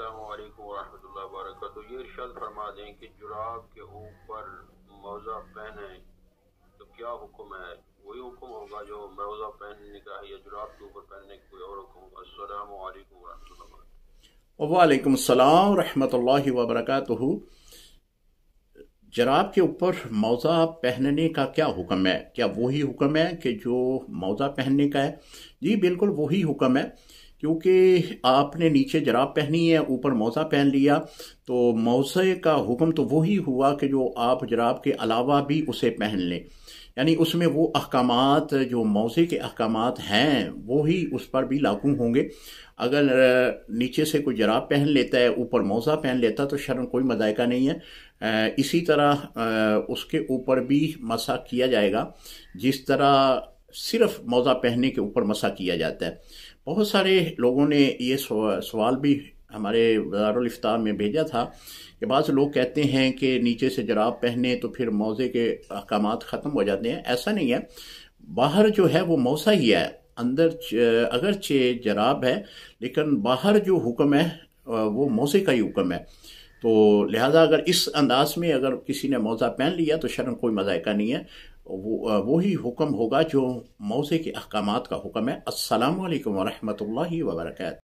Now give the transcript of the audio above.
السلام علیکم ورحمۃ اللہ وبرکاتہ۔ یہ ارشاد فرما دیں کہ جراب کے اوپر موزہ پہنے تو کیا حکم ہے؟ وہی حکم ہوگا جو موزہ پہننے کا ہے یا جراب کے اوپر پہننے کا کوئی اور حکم ہوگا؟ السلام علیکم ورحمۃ اللہ وبرکاتہ۔ وعلیکم السلام ورحمۃ اللہ وبرکاتہ۔ جراب کے اوپر موزہ پہننے کا کیا حکم ہے؟ کیا وہی حکم ہے کہ جو موزہ پہننے کا ہے؟ جی بالکل وہی حکم ہے، کیونکہ آپ نے نیچے جراب پہنی ہے، اوپر موزہ پہن لیا، تو موزے کا حکم تو وہی ہوا کہ جو آپ جراب کے علاوہ بھی اسے پہن لیں، یعنی اس میں وہ احکامات جو موزے کے احکامات ہیں وہی اس پر بھی لاگو ہوں گے۔ اگر نیچے سے کوئی جراب پہن لیتا ہے، اوپر موزہ پہن لیتا تو شرعاً کوئی مذائقہ نہیں ہے۔ اسی طرح اس کے اوپر بھی مسح کیا جائے گا جس طرح صرف موزہ پہننے کے اوپر مسح کیا جاتا ہے۔ بہت سارے لوگوں نے یہ سوال بھی ہمارے دارالافطار میں بھیجا تھا کہ بعض لوگ کہتے ہیں کہ نیچے سے جراب پہنے تو پھر موزے کے احکامات ختم ہو جاتے ہیں۔ ایسا نہیں ہے، باہر جو ہے وہ موزہ ہی ہے، اندر اگرچہ جراب ہے لیکن باہر جو حکم ہے وہ موزے کا ہی حکم ہے۔ تو لہذا اگر اس انداز میں اگر کسی نے موزہ پہن لیا تو شرعاً کوئی مذائقہ نہیں ہے، وہی حکم ہوگا جو موزے کے احکامات کا حکم ہے۔ السلام علیکم ورحمۃ اللہ وبرکاتہ۔